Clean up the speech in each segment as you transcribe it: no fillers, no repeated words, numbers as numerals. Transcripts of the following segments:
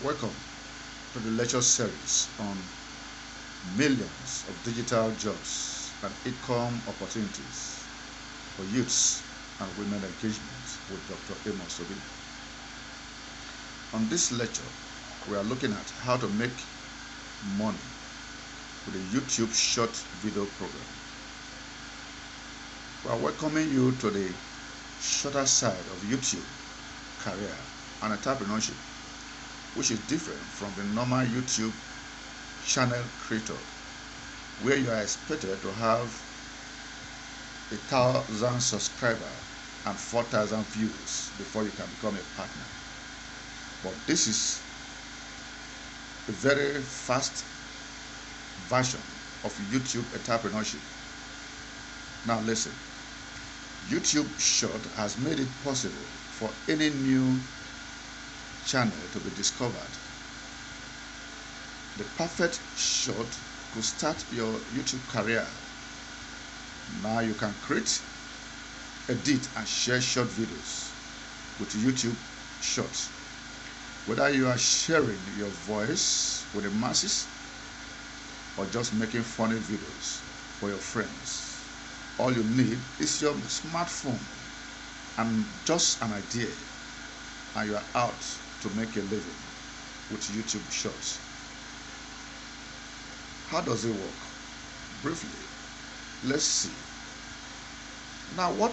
Welcome to the lecture series on millions of digital jobs and income opportunities for youths and women engagement with Dr. Amos Obi. On this lecture, we are looking at how to make money with a YouTube short video program. We are welcoming you to the shorter side of YouTube career and entrepreneurship, which is different from the normal YouTube channel creator, where you are expected to have 1,000 subscribers and 4,000 views before you can become a partner. But this is a very fast version of YouTube entrepreneurship. Now listen, YouTube Short has made it possible for any new channel to be discovered. The perfect short to start your YouTube career. Now you can create, edit and share short videos with YouTube Shorts. Whether you are sharing your voice with the masses or just making funny videos for your friends, all you need is your smartphone and just an idea, and you are out to make a living with YouTube Shorts. How does it work? Briefly, let's see. Now, what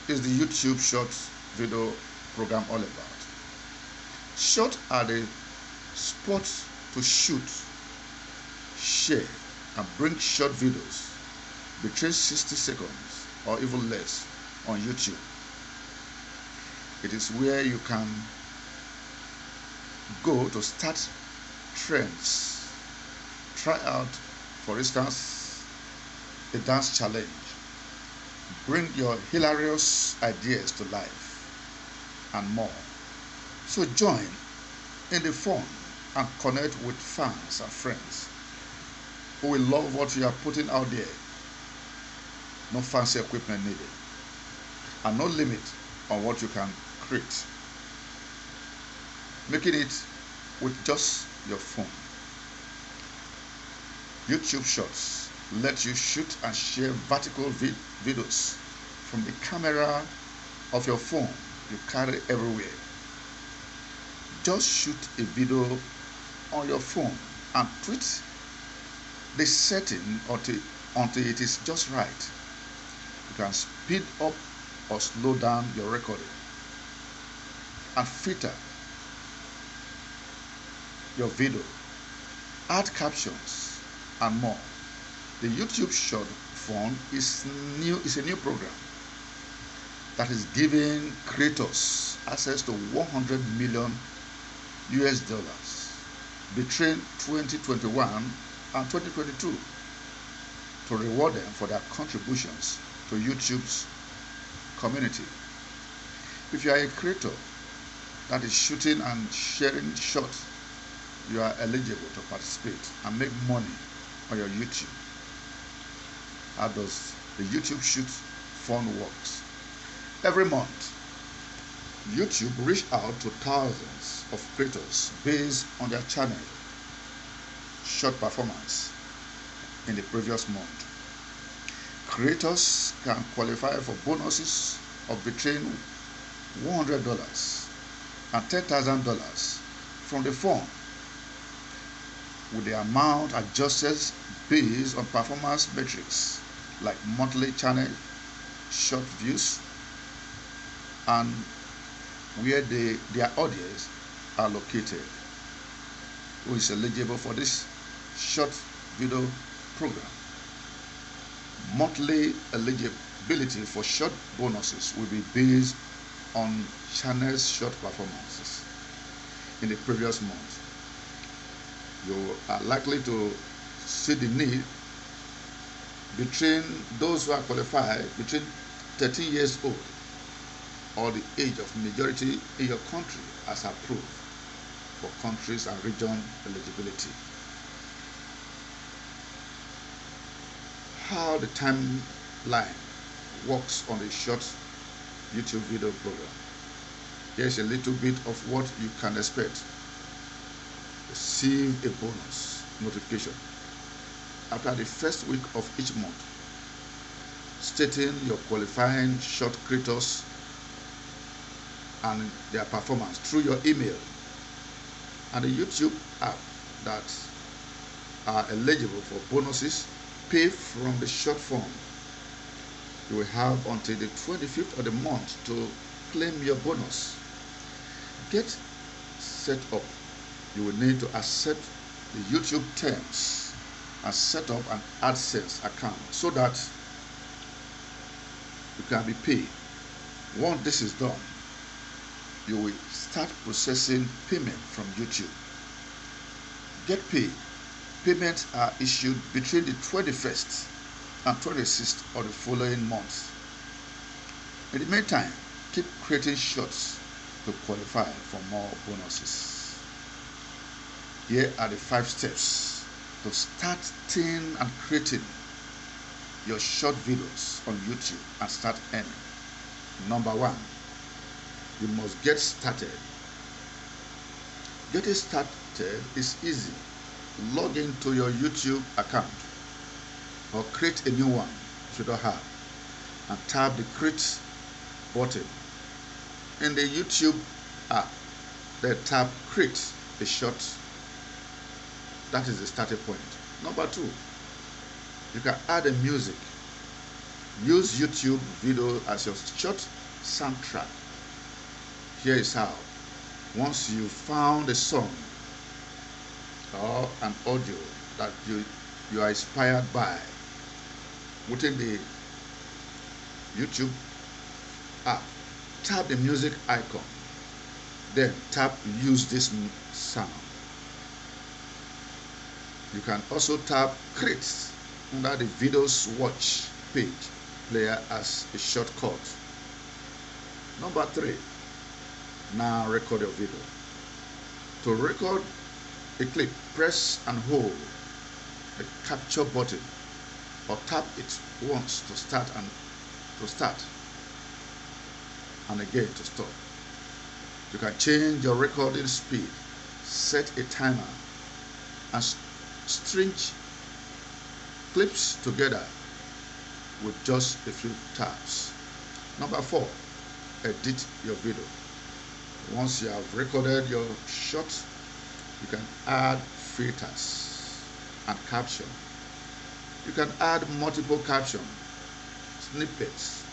is the YouTube Shorts video program all about? Short are the spots to shoot, share, and bring short videos between 60 seconds or even less on YouTube. It is where you can go to start trends, try out, for instance, a dance challenge, bring your hilarious ideas to life, and more. So join in the fun and connect with fans and friends who will love what you are putting out there. No fancy equipment needed, and no limit on what you can create. Making it with just your phone. YouTube Shorts let you shoot and share vertical videos from the camera of your phone you carry everywhere. Just shoot a video on your phone and tweak the setting until it is just right. You can speed up or slow down your recording and filter your video, add captions and more. The YouTube Short Fund is a new program that is giving creators access to 100 million US dollars between 2021 and 2022 to reward them for their contributions to YouTube's community. If you are a creator that is shooting and sharing shorts, you are eligible to participate and make money on your YouTube. How does the YouTube Shoot Fund works? Every month, YouTube reach out to thousands of creators based on their channel short performance in the previous month. Creators can qualify for bonuses of between $100 and $10,000 from the fund, with the amount adjusted based on performance metrics like monthly channel short views and where their audience are located. Who is eligible for this short video program? Monthly eligibility for short bonuses will be based on channel's short performances in the previous month. You are likely to see the need between those who are qualified between 13 years old or the age of majority in your country as approved for countries and region eligibility. How the timeline works on the short YouTube video program. Here's a little bit of what you can expect. receive a bonus notification after the first week of each month, stating your qualifying short creators and their performance through your email. And the YouTube app that are eligible for bonuses pay from the short form. You will have until the 25th of the month to claim your bonus. Get set up. You will need to accept the YouTube terms and set up an AdSense account so that you can be paid. Once this is done, you will start processing payment from YouTube. Get paid. Payments are issued between the 21st and 26th of the following month. In the meantime, keep creating shorts to qualify for more bonuses. Here are the 5 steps to starting and creating your short videos on YouTube and start earning. Number 1, you must get started. Getting started is easy. Log into your YouTube account or create a new one if you don't have, and tap the create button in the YouTube app. Then tap create a short. That is the starting point. Number 2, you can add a music. Use YouTube video as your short soundtrack. Here is how. Once you found a song or an audio that you are inspired by within the YouTube app, tap the music icon, then tap use this sound. You can also tap create under the videos watch page player as a shortcut. Number 3, now record your video. To record a clip, press and hold the capture button or tap it once to start and again to stop. You can change your recording speed, set a timer, and string clips together with just a few taps. Number 4, edit your video. Once you have recorded your shot, you can add filters and caption. You can add multiple caption snippets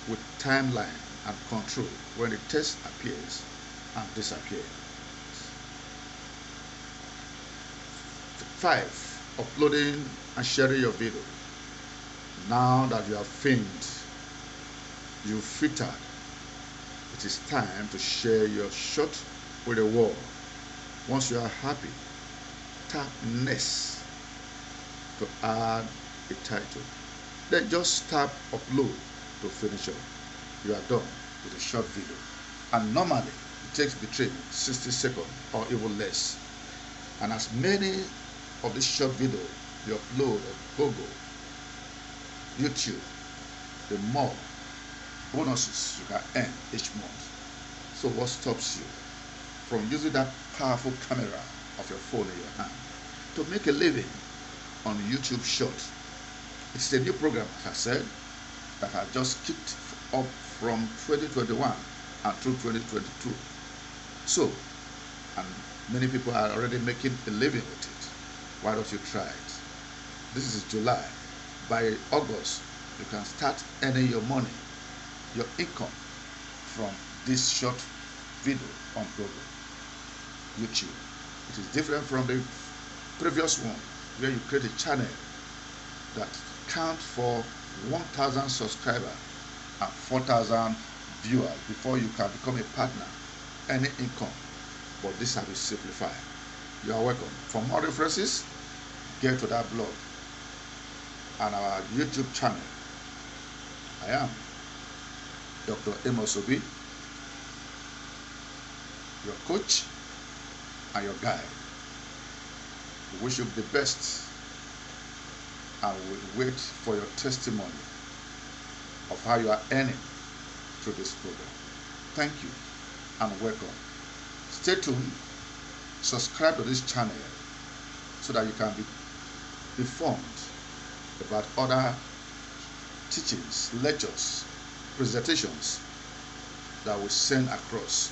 with timeline and control when the text appears and disappears. 5, uploading and sharing your video. Now that you have filmed, you filtered, it is time to share your shot with the world. Once you are happy, tap next to add a title. Then just tap upload to finish up. You are done with a short video. And normally it takes between 60 seconds or even less. And as many of this short video you upload on Google, YouTube, the more bonuses you can earn each month. So what stops you from using that powerful camera of your phone in your hand to make a living on YouTube short? It's a new program, as I said, that has just kicked up from 2021 and through 2022. So, and many people are already making a living with it. Why don't you try it? This is July. By August, you can start earning your money, your income from this short video on Google, YouTube. It is different from the previous one where you create a channel that count for 1,000 subscribers and 4,000 viewers before you can become a partner, any income. But this has been simplified. You are welcome. For more references, get to that blog and our YouTube channel. I am Dr. Amos Obi, your coach and your guide. We wish you the best and we wait for your testimony of how you are earning through this program. Thank you and welcome. Stay tuned. subscribe to this channel so that you can be informed about other teachings, lectures, presentations that we send across.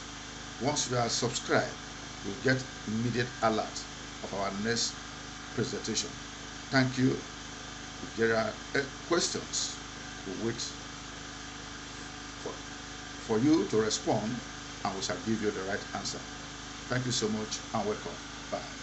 Once you are subscribed, you'll get immediate alert of our next presentation. Thank you. If there are questions, we'll wait for you to respond, and we shall give you the right answer. Thank you so much and welcome. Bye.